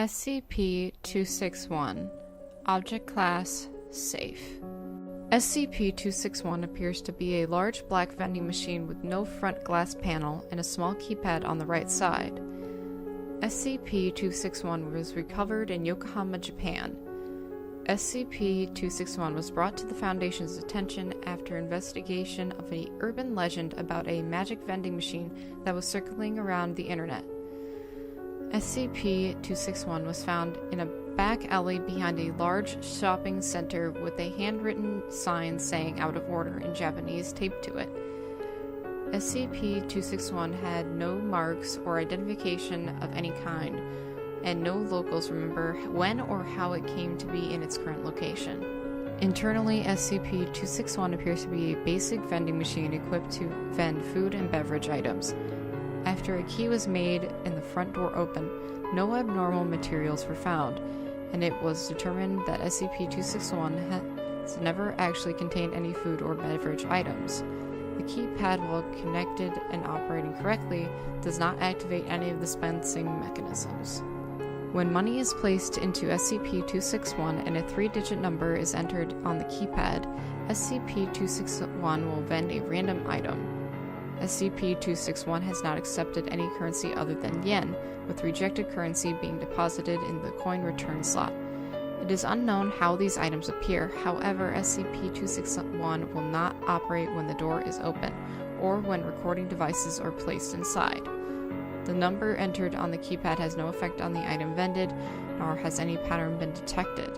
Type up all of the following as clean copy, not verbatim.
SCP-261 Object Class Safe. SCP-261 appears to be a large black vending machine with no front glass panel and a small keypad on the right side. SCP-261 was recovered in Yokohama, Japan. SCP-261 was brought to the Foundation's attention after investigation of an urban legend about a magic vending machine that was circling around the internet. SCP-261 was found in a back alley behind a large shopping center with a handwritten sign saying "out of order" in Japanese taped to it. SCP-261 had no marks or identification of any kind, and no locals remember when or how it came to be in its current location. Internally, SCP-261 appears to be a basic vending machine equipped to vend food and beverage items. After a key was made and the front door opened, no abnormal materials were found, and it was determined that SCP-261 has never actually contained any food or beverage items. The keypad, while connected and operating correctly, does not activate any of the dispensing mechanisms. When money is placed into SCP-261 and a 3-digit number is entered on the keypad, SCP-261 will vend a random item. SCP-261 has not accepted any currency other than yen, with rejected currency being deposited in the coin return slot. It is unknown how these items appear, however, SCP-261 will not operate when the door is open, or when recording devices are placed inside. The number entered on the keypad has no effect on the item vended, nor has any pattern been detected.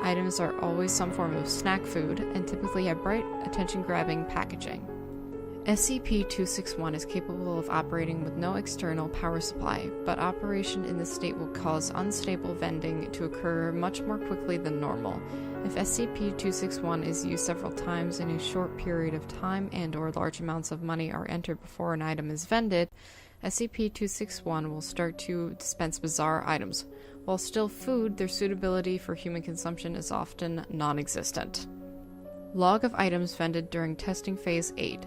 Items are always some form of snack food, and typically have bright, attention-grabbing packaging. SCP-261 is capable of operating with no external power supply, but operation in this state will cause unstable vending to occur much more quickly than normal. If SCP-261 is used several times in a short period of time and/or large amounts of money are entered before an item is vended, SCP-261 will start to dispense bizarre items. While still food, their suitability for human consumption is often non-existent. Log of items vended during testing phase 8.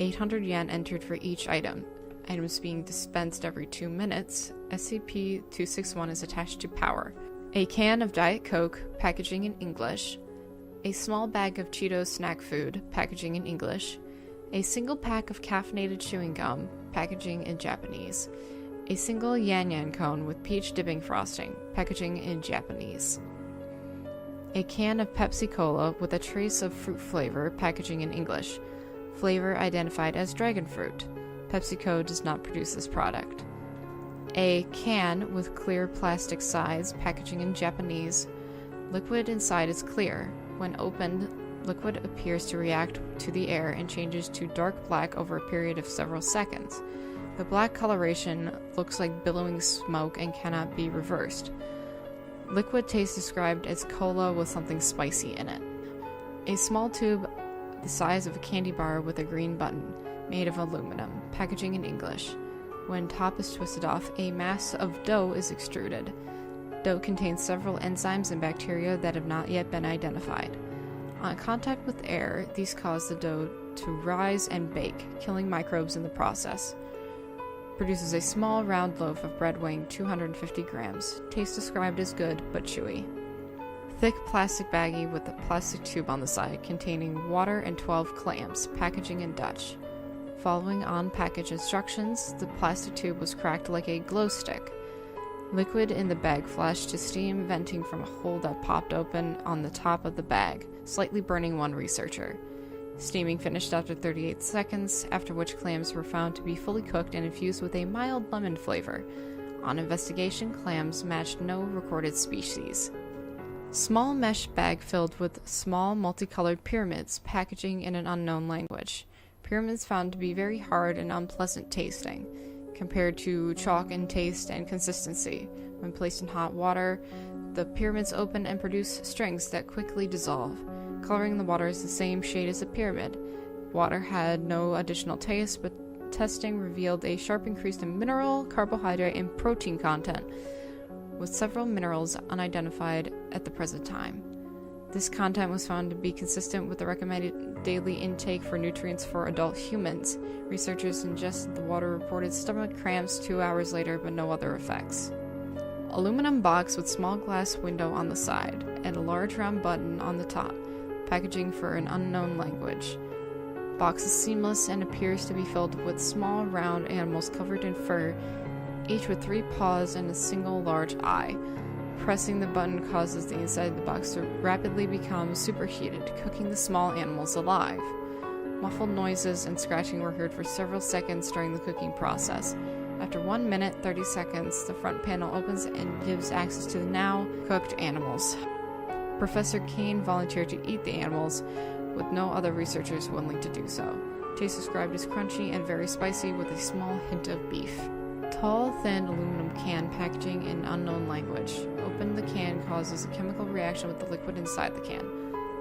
800 yen entered for each item. Items being dispensed every 2 minutes. SCP-261 is attached to power. A can of Diet Coke, packaging in English. A small bag of Cheetos snack food, packaging in English. A single pack of caffeinated chewing gum, packaging in Japanese. A single yan-yan cone with peach dipping frosting, packaging in Japanese. A can of Pepsi Cola with a trace of fruit flavor, packaging in English. Flavor identified as dragon fruit. PepsiCo does not produce this product. A can with clear plastic sides, packaging in Japanese. Liquid inside is clear. When opened, liquid appears to react to the air and changes to dark black over a period of several seconds. The black coloration looks like billowing smoke and cannot be reversed. Liquid taste described as cola with something spicy in it. A small tube the size of a candy bar with a green button, made of aluminum, packaging in English. When top is twisted off, a mass of dough is extruded. Dough contains several enzymes and bacteria that have not yet been identified. On contact with air, these cause the dough to rise and bake, killing microbes in the process. Produces a small round loaf of bread weighing 250 grams. Taste described as good, but chewy. Thick plastic baggie with a plastic tube on the side containing water and 12 clamps, packaging in Dutch. Following on-package instructions, the plastic tube was cracked like a glow stick. Liquid in the bag flashed to steam venting from a hole that popped open on the top of the bag, slightly burning one researcher. Steaming finished after 38 seconds, after which clams were found to be fully cooked and infused with a mild lemon flavor. On investigation, clams matched no recorded species. Small mesh bag filled with small multicolored pyramids, packaging in an unknown language. Pyramids found to be very hard and unpleasant tasting, compared to chalk in taste and consistency. When placed in hot water, the pyramids open and produce strings that quickly dissolve. Coloring the water is the same shade as the pyramid. Water had no additional taste, but testing revealed a sharp increase in mineral, carbohydrate, and protein content, with several minerals unidentified at the present time. This content was found to be consistent with the recommended daily intake for nutrients for adult humans. Researchers ingested the water reported stomach cramps 2 hours later, but no other effects. Aluminum box with small glass window on the side, and a large round button on the top. Packaging for an unknown language. Box is seamless and appears to be filled with small round animals covered in fur, each with 3 paws and a single large eye. Pressing the button causes the inside of the box to rapidly become superheated, cooking the small animals alive. Muffled noises and scratching were heard for several seconds during the cooking process. After 1 minute, 30 seconds, the front panel opens and gives access to the now cooked animals. Professor Kane volunteered to eat the animals, with no other researchers willing to do so. Taste described as crunchy and very spicy with a small hint of beef. Tall, thin aluminum can packaging in unknown language. Open the can causes a chemical reaction with the liquid inside the can.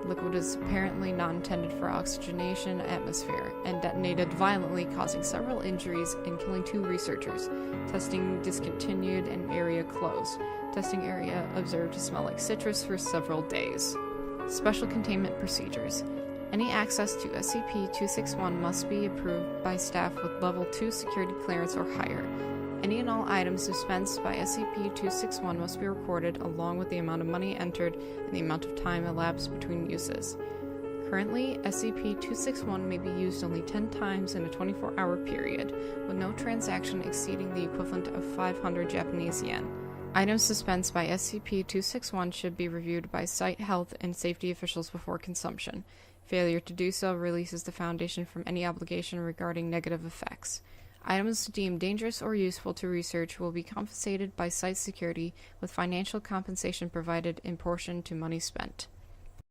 The liquid is apparently not intended for oxygenation atmosphere and detonated violently, causing several injuries and killing 2 researchers. Testing discontinued and area closed. Testing area observed to smell like citrus for several days. Special containment procedures. Any access to SCP-261 must be approved by staff with Level 2 security clearance or higher. Any and all items dispensed by SCP-261 must be recorded along with the amount of money entered and the amount of time elapsed between uses. Currently, SCP-261 may be used only 10 times in a 24-hour period, with no transaction exceeding the equivalent of 500 Japanese yen. Items dispensed by SCP-261 should be reviewed by site health and safety officials before consumption. Failure to do so releases the Foundation from any obligation regarding negative effects. Items deemed dangerous or useful to research will be compensated by site security, with financial compensation provided in portion to money spent.